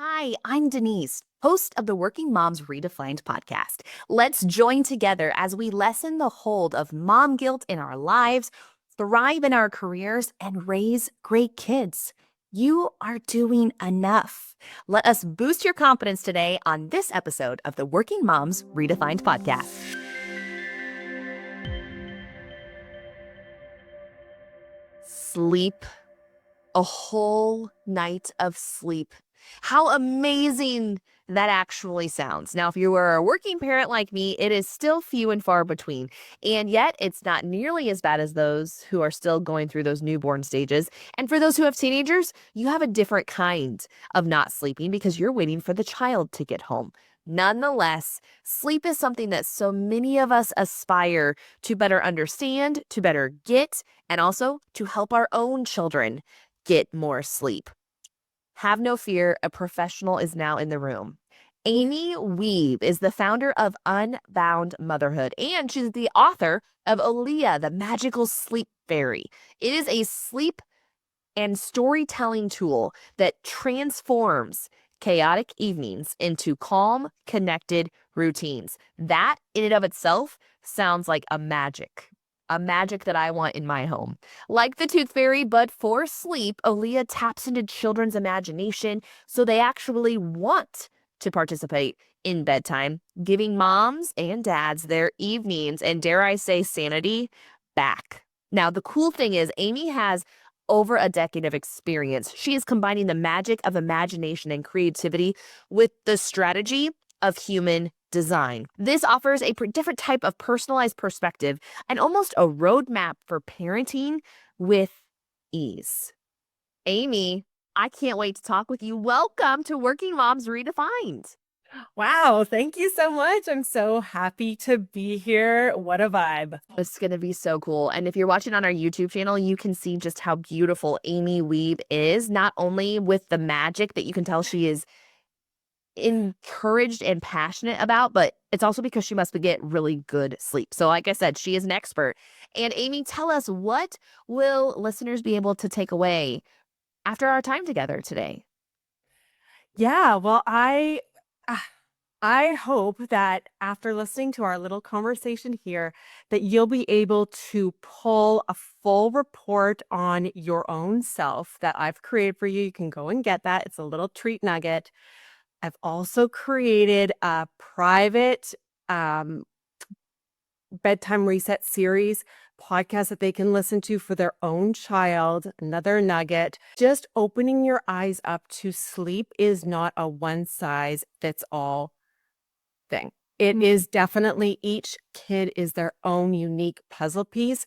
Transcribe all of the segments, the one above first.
Hi, I'm Denise, host of the Working Moms Redefined podcast. Let's join together as we lessen the hold of mom guilt in our lives, thrive in our careers, and raise great kids. You are doing enough. Let us boost your confidence today on this episode of the Working Moms Redefined podcast. Sleep. A whole night of sleep. How amazing that actually sounds. Now, if you were a working parent like me, it is still few and far between. And yet, it's not nearly as bad as those who are still going through those newborn stages. And for those who have teenagers, you have a different kind of not sleeping because you're waiting for the child to get home. Nonetheless, sleep is something that so many of us aspire to better understand, to better get, and also to help our own children get more sleep. Have no fear, a professional is now in the room. Amy Wiebe is the founder of Unbound Motherhood, and she's the author of OLEA, the Magical Sleep Fairy. It is a sleep and storytelling tool that transforms chaotic evenings into calm, connected routines. That in and of itself sounds like a magic that I want in my home. Like the Tooth Fairy, but for sleep, OLEA taps into children's imagination so they actually want to participate in bedtime, giving moms and dads their evenings and, dare I say, sanity back. Now, the cool thing is Amy has over a decade of experience. She is combining the magic of imagination and creativity with the strategy of human design. This offers a different type of personalized perspective and almost a roadmap for parenting with ease. Amy, I can't wait to talk with you. Welcome to Working Moms Redefined. Wow, thank you so much. I'm so happy to be here. What a vibe. It's going to be so cool. And if you're watching on our YouTube channel, you can see just how beautiful Amy Wiebe is, not only with the magic that you can tell she is encouraged and passionate about, but it's also because she must get really good sleep. So like I said, she is an expert. And Amy, tell us, what will listeners be able to take away after our time together today? Yeah, well, I hope that after listening to our little conversation here, that you'll be able to pull a full report on your own self that I've created for you. You can go and get that. It's a little treat nugget. I've also created a private bedtime reset series podcast that they can listen to for their own child. Another nugget, just opening your eyes up to sleep is not a one size fits all thing. It is definitely, each kid is their own unique puzzle piece.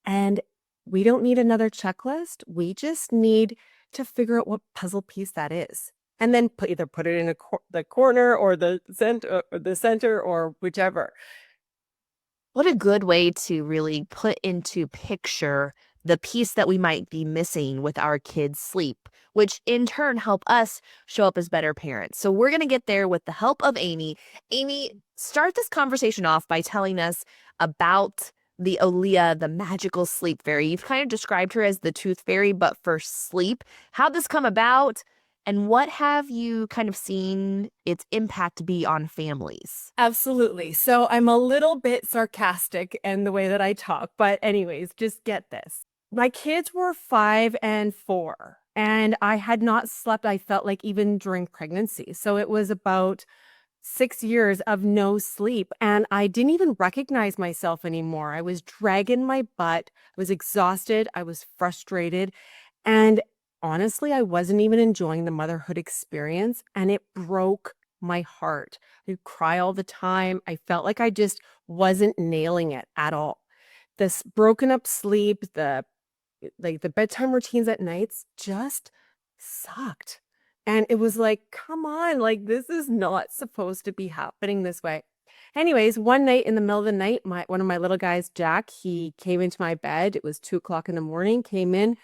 And we don't need another checklist. We just need to figure out what puzzle piece that is. And then either put it in the corner or the center or whichever. What a good way to really put into picture the piece that we might be missing with our kids' sleep, which in turn help us show up as better parents. So we're going to get there with the help of Amy. Amy, start this conversation off by telling us about the OLEA, the magical sleep fairy. You've kind of described her as the tooth fairy, but for sleep. How'd this come about? And what have you kind of seen its impact be on families? Absolutely. So I'm a little bit sarcastic in the way that I talk, but anyways, just get this. My kids were 5 and 4, and I had not slept, I felt like, even during pregnancy. So it was about 6 years of no sleep, and I didn't even recognize myself anymore. I was dragging my butt. I was exhausted. I was frustrated. And honestly, I wasn't even enjoying the motherhood experience, and it broke my heart. I'd cry all the time. I felt like I just wasn't nailing it at all. This broken up sleep, the bedtime routines at nights just sucked. And it was like, come on, like this is not supposed to be happening this way. Anyways, one night in the middle of the night, one of my little guys, Jack, he came into my bed. It was 2 o'clock in the morning, came in,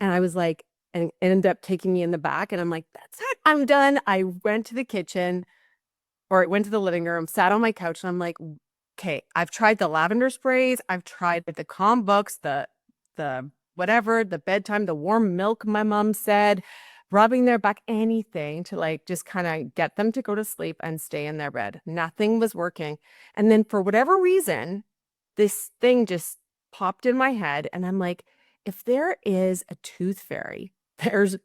and I was like, and ended up taking me in the back. And I'm like, that's it, I'm done. I went to the kitchen, or I went to the living room, sat on my couch, and I'm like, okay, I've tried the lavender sprays. I've tried the calm books, the whatever, the bedtime, the warm milk, my mom said, rubbing their back, anything to like just kind of get them to go to sleep and stay in their bed. Nothing was working. And then for whatever reason, this thing just popped in my head. And I'm like, if there is a tooth fairy, there's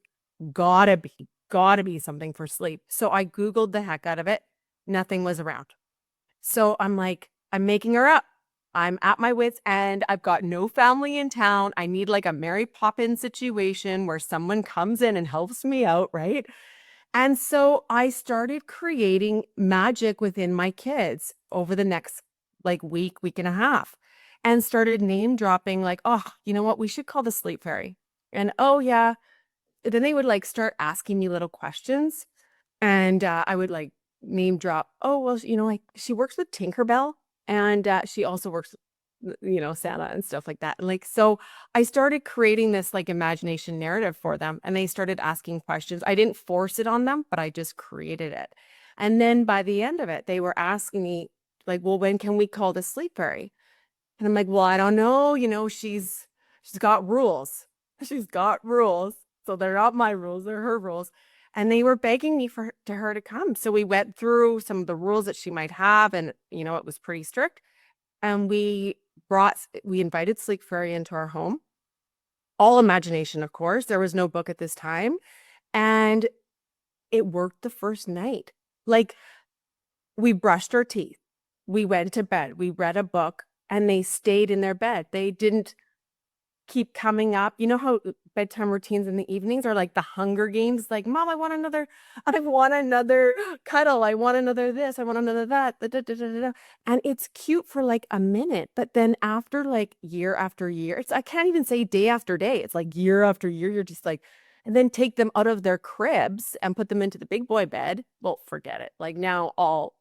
gotta be something for sleep. So I Googled the heck out of it. Nothing was around. So I'm like, I'm making her up. I'm at my wits' end. I've got no family in town. I need like a Mary Poppins situation where someone comes in and helps me out, right? And so I started creating magic within my kids over the next like week and a half, and started name dropping like, oh, you know what? We should call the sleep fairy. And oh, yeah. Then they would like start asking me little questions, and I would like name drop, oh, well, like she works with Tinkerbell, and she also works, Santa and stuff like that. Like, so I started creating this like imagination narrative for them, and they started asking questions. I didn't force it on them, but I just created it. And then by the end of it, they were asking me, like, well, when can we call the sleep fairy? And I'm like, well, I don't know. She's got rules. She's got rules. So they're not my rules, they're her rules. And they were begging me for her to come. So we went through some of the rules that she might have, and it was pretty strict. And we invited Sleep Fairy into our home. All imagination, of course. There was no book at this time. And it worked the first night. Like, we brushed our teeth. We went to bed. We read a book, and they stayed in their bed. They didn't keep coming up. You know how bedtime routines in the evenings are like the Hunger Games? Like, Mom, I want another cuddle. I want another this. I want another that. Da, da, da, da, da, da. And it's cute for like a minute. But then after like year after year, I can't even say day after day. It's like year after year. You're just like, and then take them out of their cribs and put them into the big boy bed. Well, forget it. Like now all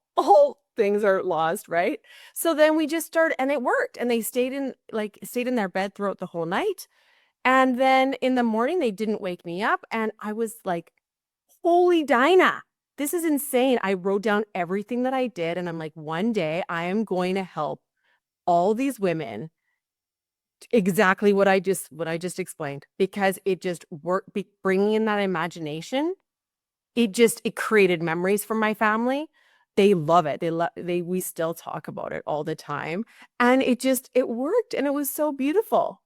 things are lost, right? So then we just started, and it worked. And they stayed in their bed throughout the whole night. And then in the morning, they didn't wake me up. And I was like, holy Dinah, this is insane. I wrote down everything that I did. And I'm like, one day I am going to help all these women exactly what I just explained, because it just worked. Bringing in that imagination, it created memories for my family. They love it. We still talk about it all the time. And it worked, and it was so beautiful.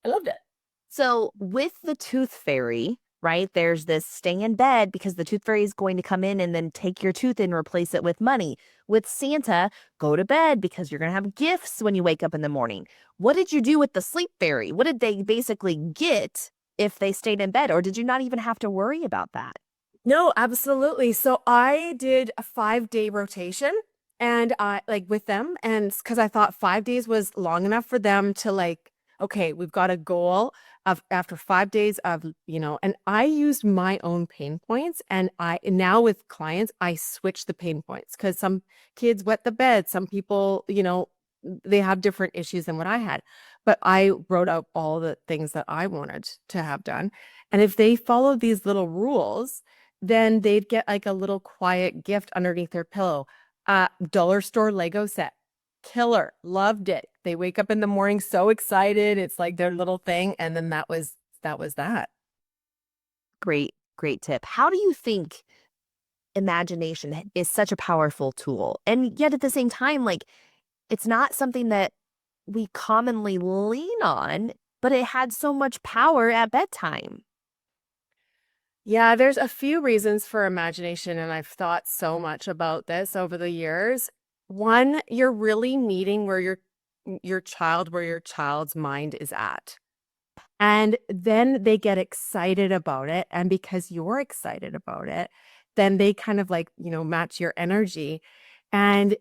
I loved it. So with the tooth fairy, right, there's this stay in bed because the tooth fairy is going to come in and then take your tooth and replace it with money. With Santa, go to bed because you're going to have gifts when you wake up in the morning. What did you do with the sleep fairy? What did they basically get if they stayed in bed? Or did you not even have to worry about that? No, absolutely. So I did a 5-day rotation, and I like with them, and because I thought 5 days was long enough for them to like, okay, we've got a goal of after 5 days of, and I used my own pain points. And now with clients, I switch the pain points because some kids wet the bed. Some people, they have different issues than what I had. But I wrote out all the things that I wanted to have done. And if they followed these little rules, then they'd get like a little quiet gift underneath their pillow. Dollar store Lego set. Killer. Loved it. They wake up in the morning so excited. It's like their little thing. And then that was that. Great, great tip. How do you think imagination is such a powerful tool? And yet at the same time, like, it's not something that we commonly lean on, but it had so much power at bedtime. Yeah, there's a few reasons for imagination, and I've thought so much about this over the years. One, you're really meeting where your child's mind is at. And then they get excited about it. And because you're excited about it, then they kind of like, match your energy. And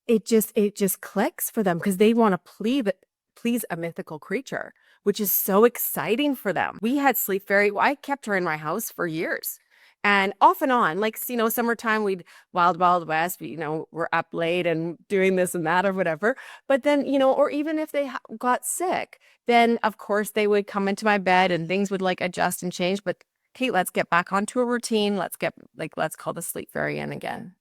it just clicks for them because they want to please a mythical creature, which is so exciting for them. We had Sleep Fairy. I kept her in my house for years. And off and on, like, summertime, we'd wild west, we're up late and doing this and that or whatever. But then, or even if they got sick, then of course they would come into my bed and things would like adjust and change. But Kate, let's get back onto a routine. Let's call the Sleep Fairy in again.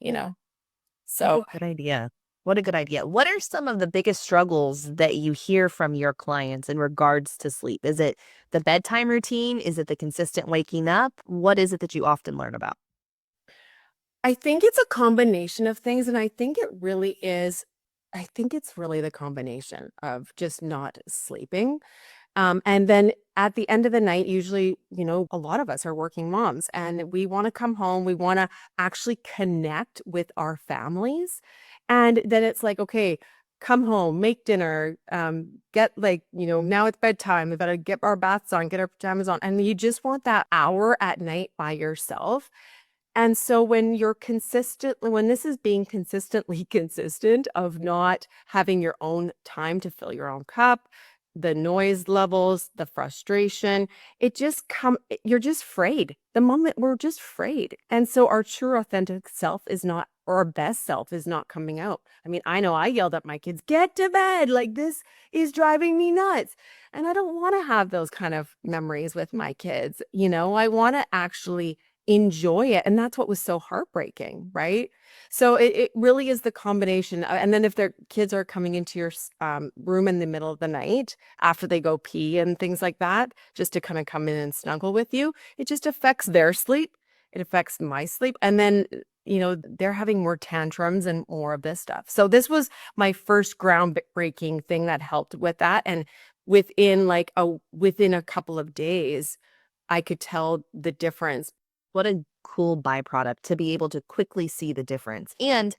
So Good idea. What a good idea. What are some of the biggest struggles that you hear from your clients in regards to sleep? Is it the bedtime routine? Is it the consistent waking up? What is it that you often learn about? I think it's a combination of things, and I think it's really the combination of just not sleeping. And then at the end of the night, usually, a lot of us are working moms and we want to come home. We want to actually connect with our families. And then it's like, okay, come home, make dinner, get like, now it's bedtime. We got to get our baths on, get our pajamas on. And you just want that hour at night by yourself. And so when this is being consistently consistent of not having your own time to fill your own cup, the noise levels, the frustration, you're just frayed. The moment we're just frayed. And so our true authentic self is not, or our best self is not coming out. I mean, I know I yelled at my kids, get to bed. Like this is driving me nuts. And I don't want to have those kind of memories with my kids. I want to actually enjoy it. And that's what was so heartbreaking, right? So it really is the combination. And then if their kids are coming into your room in the middle of the night after they go pee and things like that, just to kind of come in and snuggle with you, it just affects their sleep. It affects my sleep. And then, they're having more tantrums and more of this stuff. So this was my first groundbreaking thing that helped with that. And within a couple of days, I could tell the difference. What a cool byproduct to be able to quickly see the difference and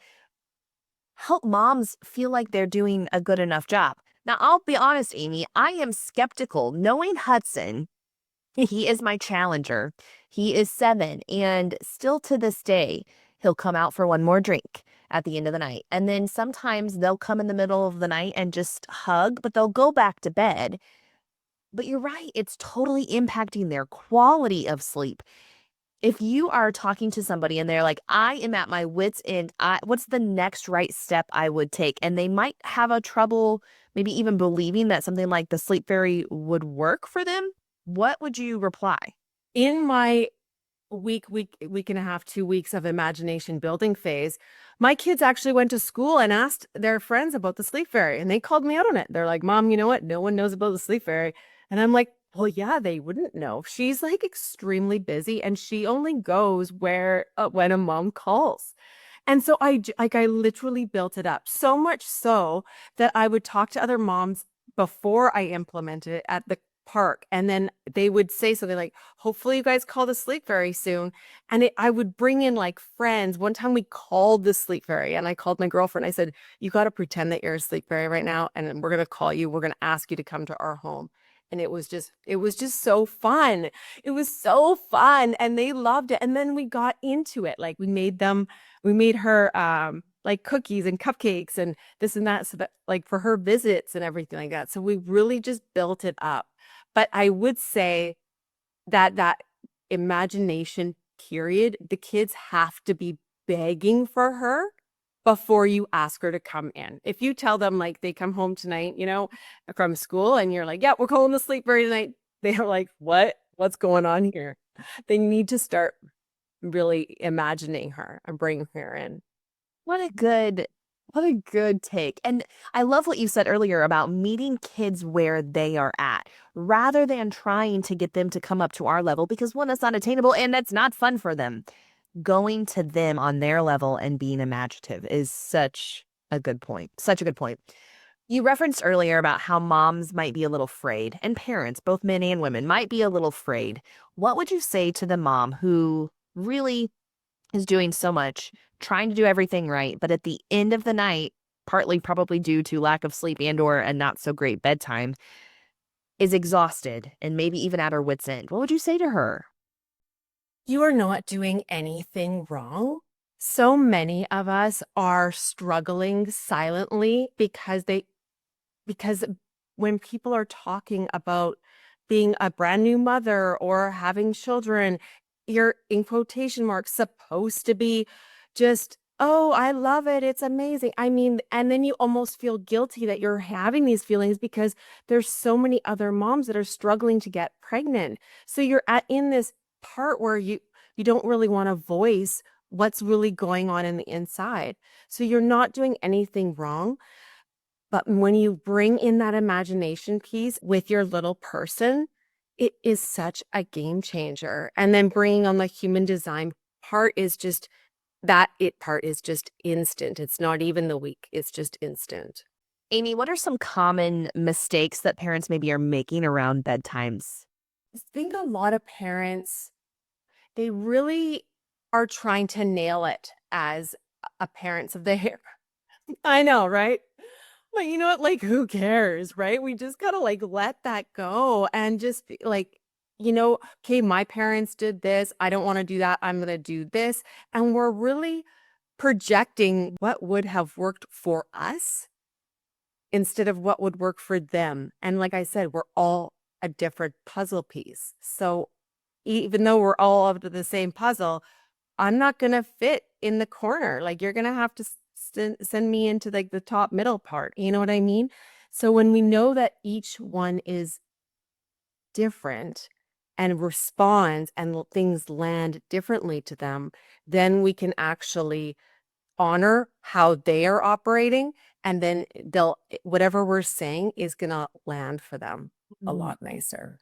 help moms feel like they're doing a good enough job. Now, I'll be honest, Amy, I am skeptical. Knowing Hudson, he is my challenger. He is 7, and still to this day, he'll come out for one more drink at the end of the night. And then sometimes they'll come in the middle of the night and just hug, but they'll go back to bed. But you're right, it's totally impacting their quality of sleep. If you are talking to somebody and they're like, I am at my wit's end, what's the next right step I would take? And they might have a trouble maybe even believing that something like the sleep fairy would work for them. What would you reply? In my week and a half, 2 weeks of imagination building phase, my kids actually went to school and asked their friends about the sleep fairy, and they called me out on it. They're like, Mom, you know what? No one knows about the sleep fairy. And I'm like, well, yeah, they wouldn't know. She's like extremely busy and she only goes when a mom calls. And so I literally built it up so much so that I would talk to other moms before I implemented it at the park. And then they would say something like, hopefully you guys call the sleep fairy soon. And I would bring in like friends. One time we called the sleep fairy and I called my girlfriend. I said, you got to pretend that you're a sleep fairy right now. And we're going to call you. We're going to ask you to come to our home. And it was just so fun. It was so fun. And they loved it. And then we got into it. Like we made her like cookies and cupcakes and this and that. So that like for her visits and everything like that. So we really just built it up. But I would say that imagination period, the kids have to be begging for her before you ask her to come in. If you tell them like they come home tonight, from school and you're like, yeah, we're calling the sleep fairy tonight. They're like, what? What's going on here? They need to start really imagining her and bringing her in. What a good what a good take. And I love what you said earlier about meeting kids where they are at rather than trying to get them to come up to our level because one, that's not attainable and that's not fun for them. Going to them on their level and being imaginative is such a good point. Such a good point. You referenced earlier about how moms might be a little afraid, and parents, both men and women, might be a little afraid. What would you say to the mom who really is doing so much, trying to do everything right, but at the end of the night, partly probably due to lack of sleep and or a not so great bedtime, is exhausted and maybe even at her wit's end? What would you say to her? You are not doing anything wrong. So many of us are struggling silently because when people are talking about being a brand new mother or having children, you're in quotation marks supposed to be just, oh, I love it. It's amazing. I mean, and then you almost feel guilty that you're having these feelings because there's so many other moms that are struggling to get pregnant. So you're in this part where you don't really want to voice what's really going on in the inside. So you're not doing anything wrong. But when you bring in that imagination piece with your little person, it is such a game changer. And then bringing on the human design part is just part is just instant. It's not even the week, it's just instant. Amy, what are some common mistakes that parents maybe are making around bedtimes? I think a lot of parents, they really are trying to nail it as a parents of the hair. I know, right? But you know what? Like, who cares, right? We just gotta like let that go and just be like, okay, my parents did this. I don't want to do that. I'm gonna do this. And we're really projecting what would have worked for us instead of what would work for them. And like I said, we're all a different puzzle piece. So even though we're all of the same puzzle, I'm not going to fit in the corner. Like you're going to have to send me into like the top middle part. You know what I mean? So when we know that each one is different and responds and things land differently to them, then we can actually honor how they are operating, and then whatever we're saying is gonna land for them a lot nicer.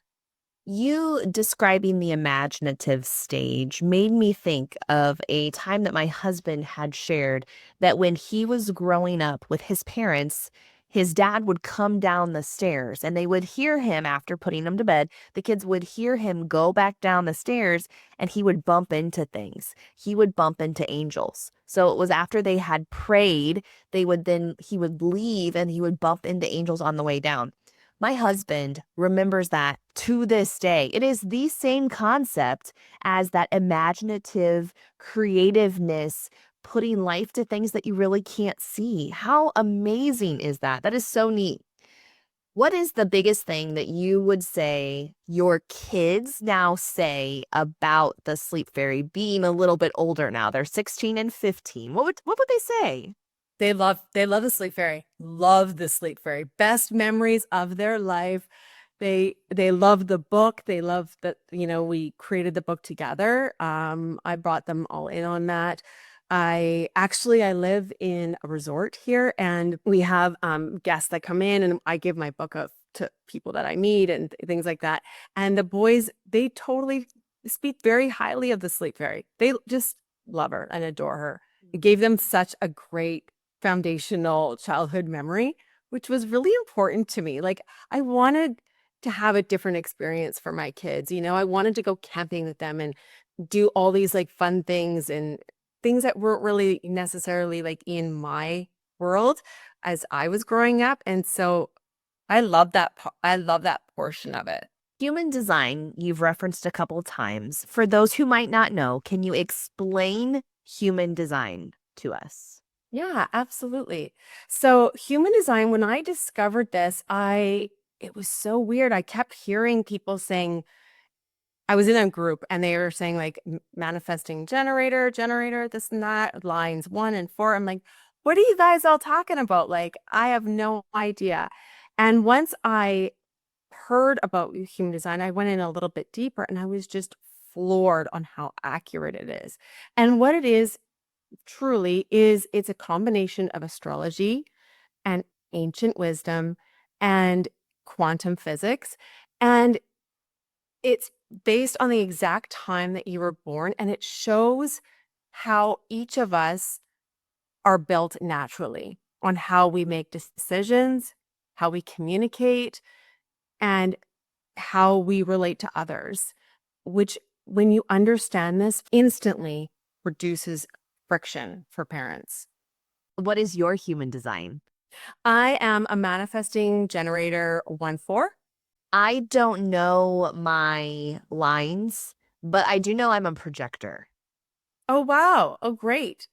You describing the imaginative stage made me think of a time that my husband had shared that when he was growing up with his parents, his dad would come down the stairs and they would hear him after putting him to bed. The kids would hear him go back down the stairs and he would bump into things. He would bump into angels. So it was after they had prayed, he would leave and he would bump into angels on the way down. My husband remembers that to this day. It is the same concept as that imaginative creativeness, putting life to things that you really can't see. How amazing is that? That is so neat. What is the biggest thing that you would say your kids now say about the sleep fairy being a little bit older now? They're 16 and 15. What would they say? They love the sleep fairy. Love the sleep fairy. Best memories of their life. They love the book. They love that, we created the book together. I brought them all in on that. I live in a resort here and we have guests that come in and I give my book out to people that I meet and things like that. And the boys, they totally speak very highly of the sleep fairy. They just love her and adore her. It gave them such a great foundational childhood memory, which was really important to me. Like I wanted to have a different experience for my kids. I wanted to go camping with them and do all these like fun things and things that weren't really necessarily like in my world as I was growing up. And so I love that. I love that portion of it. Human design, you've referenced a couple times. For those who might not know, can you explain human design to us? Yeah, absolutely. So human design, when I discovered this, it was so weird. I kept hearing people saying, I was in a group and they were saying like manifesting generator, this and that, lines 1 and 4. I'm like, what are you guys all talking about? Like, I have no idea. And once I heard about human design, I went in a little bit deeper and I was just floored on how accurate it is. And what it is truly is it's a combination of astrology and ancient wisdom and quantum physics. And it's based on the exact time that you were born, and it shows how each of us are built naturally on how we make decisions, how we communicate, and how we relate to others, which when you understand this instantly reduces friction for parents. What is your human design? I am a manifesting generator 1-4. I don't know my lines, but I do know I'm a projector. Oh, wow. Oh, great.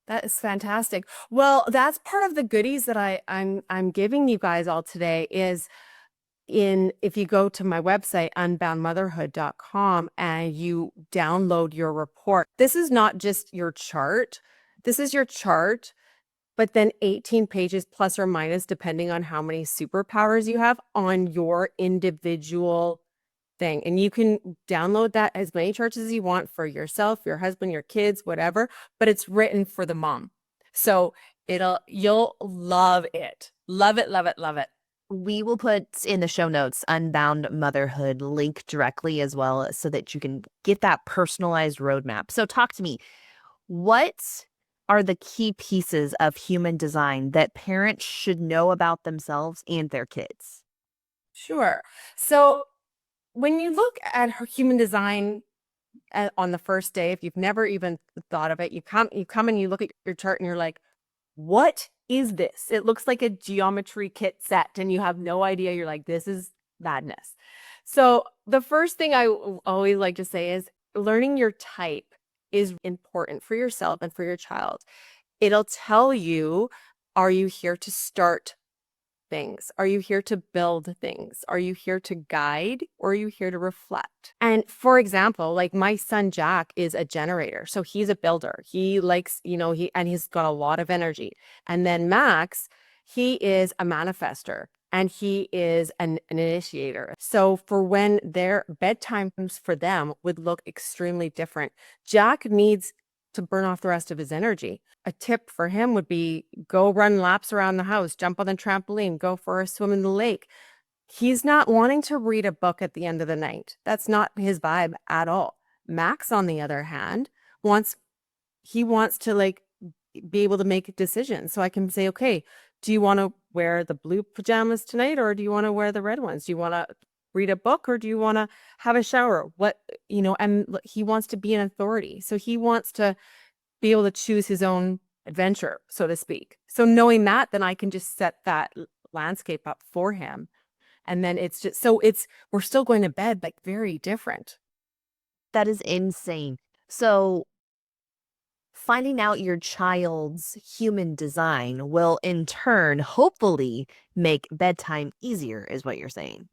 That is fantastic. Well, that's part of the goodies that I'm giving you guys all today is if you go to my website, unboundmotherhood.com, and you download your report. This is not just your chart. This is your chart, but then 18 pages plus or minus, depending on how many superpowers you have on your individual thing. And you can download that as many charts as you want for yourself, your husband, your kids, whatever, but it's written for the mom. So you'll love it. Love it, love it, love it. We will put in the show notes Unbound Motherhood link directly as well so that you can get that personalized roadmap. So talk to me. What are the key pieces of human design that parents should know about themselves and their kids? Sure. So when you look at her human design on the first day, if you've never even thought of it, you come and you look at your chart and you're like, what is this? It looks like a geometry kit set and you have no idea. You're like, this is madness. So the first thing I always like to say is learning your type is important for yourself and for your child. It'll tell you, are you here to start things? Are you here to build things? Are you here to guide or are you here to reflect? And for example, like my son Jack is a generator. So he's a builder. He likes, he's got a lot of energy. And then Max, he is a manifester and he is an initiator. So for when their bedtimes for them would look extremely different, Jack needs to burn off the rest of his energy. A tip for him would be go run laps around the house, jump on the trampoline, go for a swim in the lake. He's not wanting to read a book at the end of the night. That's not his vibe at all. Max, on the other hand, wants to like be able to make decisions. So I can say, okay, do you want to wear the blue pajamas tonight or do you want to wear the red ones? Do you want to read a book or do you want to have a shower? And he wants to be an authority. So he wants to be able to choose his own adventure, so to speak. So knowing that, then I can just set that landscape up for him. And then it's just, we're still going to bed like very different. That is insane. So finding out your child's human design will in turn hopefully make bedtime easier, is what you're saying.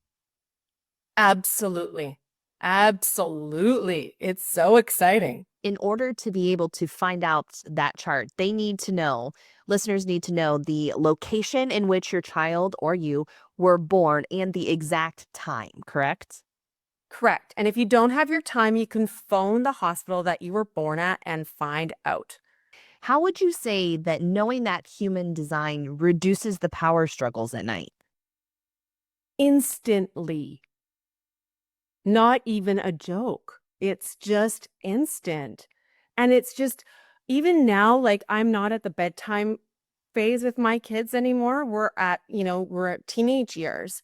Absolutely. Absolutely. It's so exciting. In order to be able to find out that chart, listeners need to know the location in which your child or you were born and the exact time, correct? Correct. And if you don't have your time, you can phone the hospital that you were born at and find out. How would you say that knowing that human design reduces the power struggles at night? Instantly. Not even a joke. It's just instant. And it's just, even now, like I'm not at the bedtime phase with my kids anymore. We're at teenage years.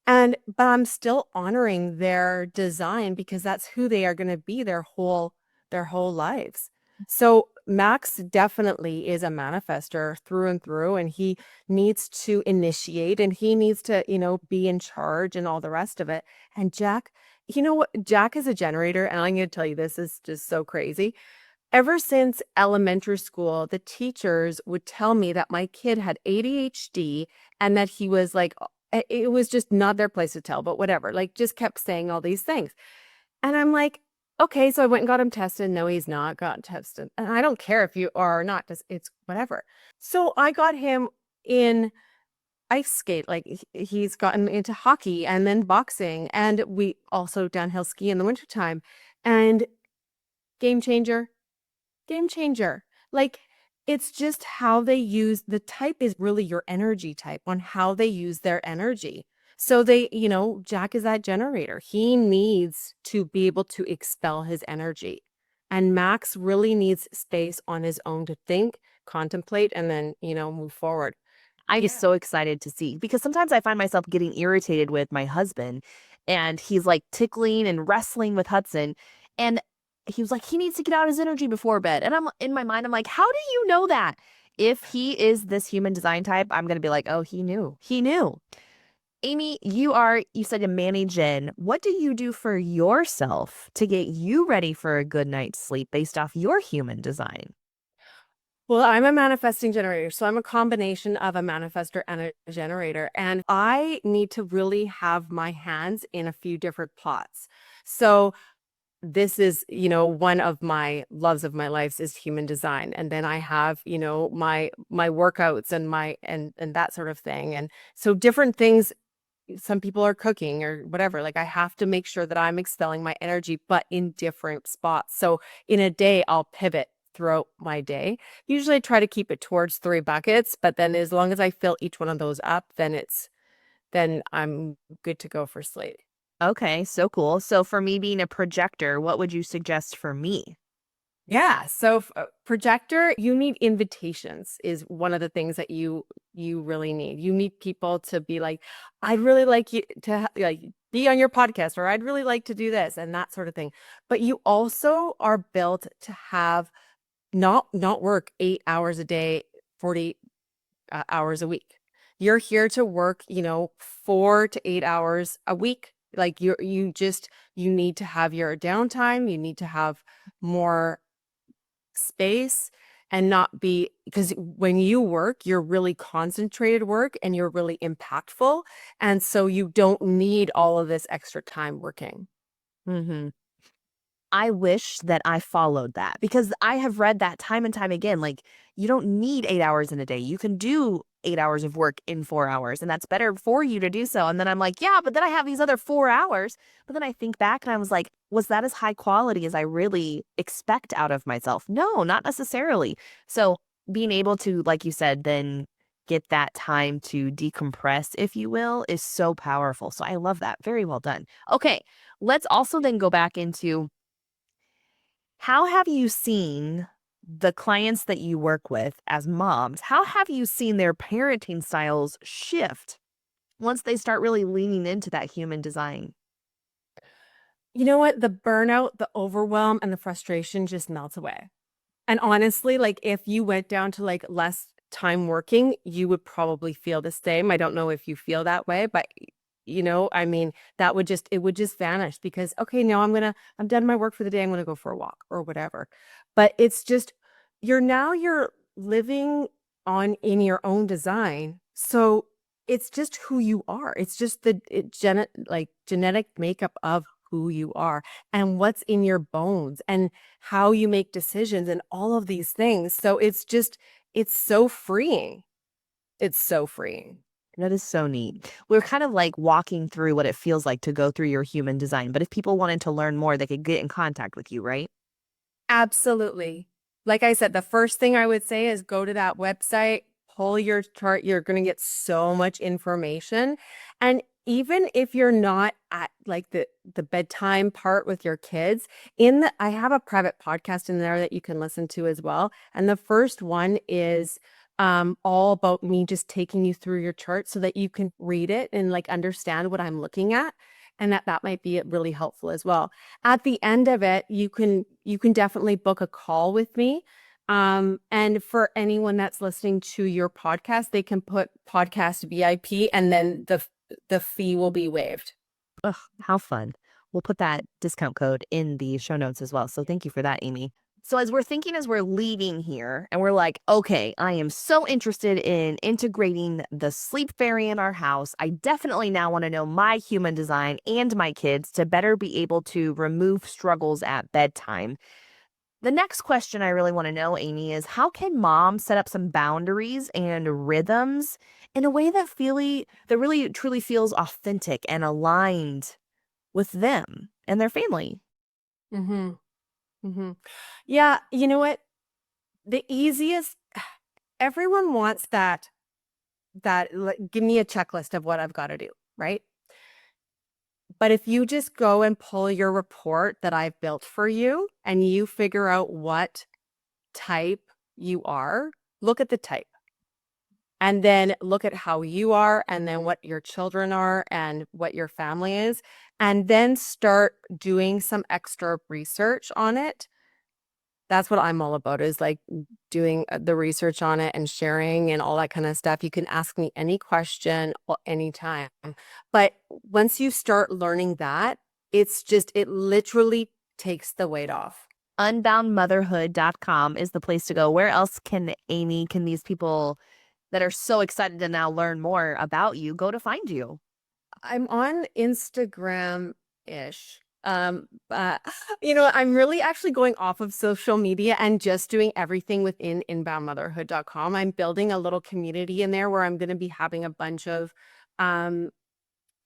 But I'm still honoring their design because that's who they are going to be their whole lives. So Max definitely is a manifester through and through, and he needs to initiate and he needs to, be in charge and all the rest of it. And Jack, you know what? Jack is a generator, and I'm going to tell you, this is just so crazy. Ever since elementary school, the teachers would tell me that my kid had ADHD and that he was like, it was just not their place to tell, but whatever, like just kept saying all these things. And I'm like, okay, so I went and got him tested. No, he's not got tested. And I don't care if you are or not, it's whatever. So I got him in ice skate, like he's gotten into hockey and then boxing. And we also downhill ski in the wintertime. And game changer, game changer. Like it's just how they use the type is really your energy type on how they use their energy. So Jack is that generator. He needs to be able to expel his energy. And Max really needs space on his own to think, contemplate, and then, move forward. I'm Yeah. so excited to see because sometimes I find myself getting irritated with my husband and he's like tickling and wrestling with Hudson. And he was like, he needs to get out his energy before bed. And I'm in my mind, I'm like, how do you know that? If he is this human design type, I'm going to be like, oh, he knew. He knew. Amy, you said a manage in. What do you do for yourself to get you ready for a good night's sleep based off your human design? Well, I'm a manifesting generator. So I'm a combination of a manifester and a generator. And I need to really have my hands in a few different pots. So this is, one of my loves of my life is human design. And then I have, my workouts and my and that sort of thing. And so different things some people are cooking or whatever. Like I have to make sure that I'm excelling my energy, but in different spots. So in a day, I'll pivot throughout my day. Usually I try to keep it towards 3 buckets, but then as long as I fill each one of those up, then I'm good to go for sleep. Okay, so cool. So for me being a projector, what would you suggest for me? Yeah. So projector, you need invitations is one of the things that you really need. You need people to be like, I'd really like you to like be on your podcast, or I'd really like to do this and that sort of thing. But you also are built to have not work 8 hours a day, 40 hours a week. You're here to work, 4 to 8 hours a week. Like you need to have your downtime. You need to have more space and not be, because when you work, you're really concentrated work and you're really impactful. And so you don't need all of this extra time working. Mhm. I wish that I followed that because I have read that time and time again. Like, you don't need 8 hours in a day. You can do 8 hours of work in 4 hours, and that's better for you to do so. And then I'm like, yeah, but then I have these other 4 hours. But then I think back and I was like, was that as high quality as I really expect out of myself? No, not necessarily. So, being able to, like you said, then get that time to decompress, if you will, is so powerful. So, I love that. Very well done. Okay, let's also then go back into how have you seen the clients that you work with as moms, how have you seen their parenting styles shift once they start really leaning into that human design? You know what? The burnout, the overwhelm, and the frustration just melts away. And honestly, like if you went down to like less time working, you would probably feel the same. I don't know if you feel that way, but I mean, it would just vanish because okay, now I'm done my work for the day. I'm going to go for a walk or whatever. But it's just you're living on in your own design. So it's just who you are. It's just like genetic makeup of who you are and what's in your bones and how you make decisions and all of these things. So it's so freeing. It's so freeing. That is so neat. We're kind of like walking through what it feels like to go through your human design. But if people wanted to learn more, they could get in contact with you, right? Absolutely. Like I said, the first thing I would say is go to that website, pull your chart. You're going to get so much information. And even if you're not at like the bedtime part with your kids, I have a private podcast in there that you can listen to as well. And the first one is all about me just taking you through your chart so that you can read it and like understand what I'm looking at. And that might be really helpful as well. At the end of it, you can definitely book a call with me. And for anyone that's listening to your podcast, they can put podcast VIP and then the fee will be waived. Ugh, how fun. We'll put that discount code in the show notes as well. So thank you for that, Amy. So as we're thinking, as we're leaving here, and we're like, okay, I am so interested in integrating the sleep fairy in our house. I definitely now want to know my human design and my kids to better be able to remove struggles at bedtime. The next question I really want to know, Amy, is how can mom set up some boundaries and rhythms in a way that really truly feels authentic and aligned with them and their family? Mm-hmm. Mm-hmm. Yeah, you know what? The easiest, everyone wants that like, give me a checklist of what I've got to do, right? But if you just go and pull your report that I've built for you and you figure out what type you are, look at the type and then look at how you are and then what your children are and what your family is, and then start doing some extra research on it. That's what I'm all about is like doing the research on it and sharing and all that kind of stuff. You can ask me any question anytime. But once you start learning that, it literally takes the weight off. Unboundmotherhood.com is the place to go. Where else can these people that are so excited to now learn more about you go to find you? I'm on Instagram-ish. I'm really actually going off of social media and just doing everything within inboundmotherhood.com. I'm building a little community in there where I'm going to be having a bunch of um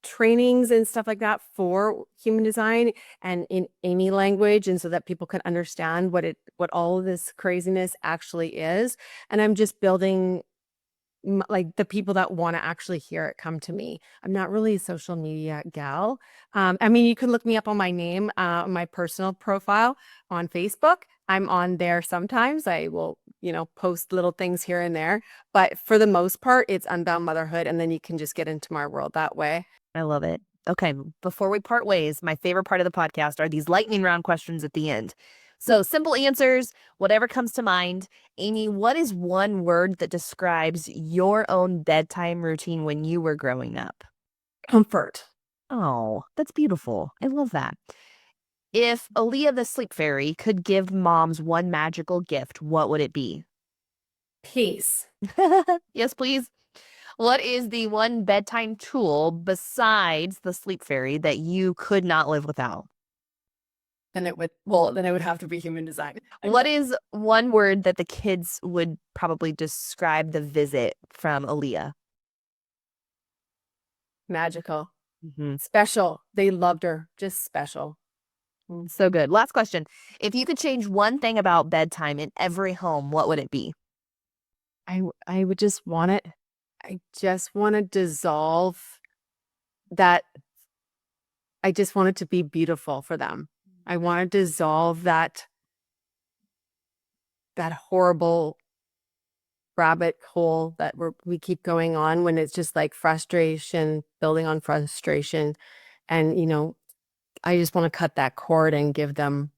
trainings and stuff like that for human design and in Amy language, and so that people can understand what all of this craziness actually is. And I'm just building like the people that want to actually hear it come to me. I'm not really a social media gal. I mean, you can look me up on my name, my personal profile on Facebook. I'm on there sometimes. I will, post little things here and there. But for the most part, it's Unbound Motherhood. And then you can just get into my world that way. I love it. Okay, before we part ways, my favorite part of the podcast are these lightning round questions at the end. So simple answers, whatever comes to mind. Amy, what is one word that describes your own bedtime routine when you were growing up? Comfort. Oh, that's beautiful. I love that. If OLEA the sleep fairy could give moms one magical gift, what would it be? Peace. Yes, please. What is the one bedtime tool besides the sleep fairy that you could not live without? Then it would have to be human design. What is one word that the kids would probably describe the visit from OLEA? Magical. Mm-hmm. Special. They loved her. Just special. So good. Last question. If you could change one thing about bedtime in every home, what would it be? I would just want it. I just want to dissolve that. I just want it to be beautiful for them. I want to dissolve that horrible rabbit hole that we keep going on when it's just like frustration, building on frustration. And, I just want to cut that cord and give them,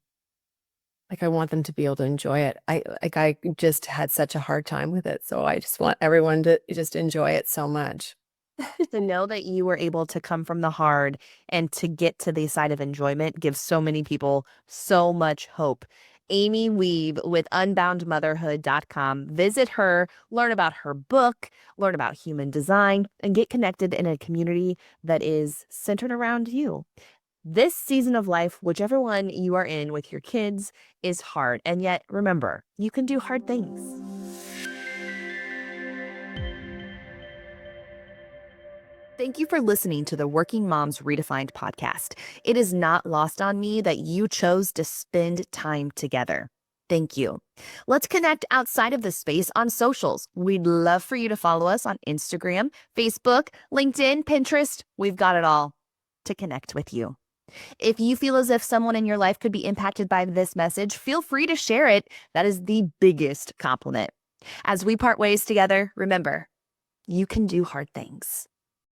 like, I want them to be able to enjoy it. I just had such a hard time with it. So I just want everyone to just enjoy it so much. To know that you were able to come from the hard and to get to the side of enjoyment gives so many people so much hope. Amy Wiebe with unboundmotherhood.com. Visit her, learn about her book, learn about human design, and get connected in a community that is centered around you. This season of life, whichever one you are in with your kids, is hard. And yet, remember, you can do hard things. Thank you for listening to the Working Moms Redefined podcast. It is not lost on me that you chose to spend time together. Thank you. Let's connect outside of this space on socials. We'd love for you to follow us on Instagram, Facebook, LinkedIn, Pinterest. We've got it all to connect with you. If you feel as if someone in your life could be impacted by this message, feel free to share it. That is the biggest compliment. As we part ways together, remember, you can do hard things.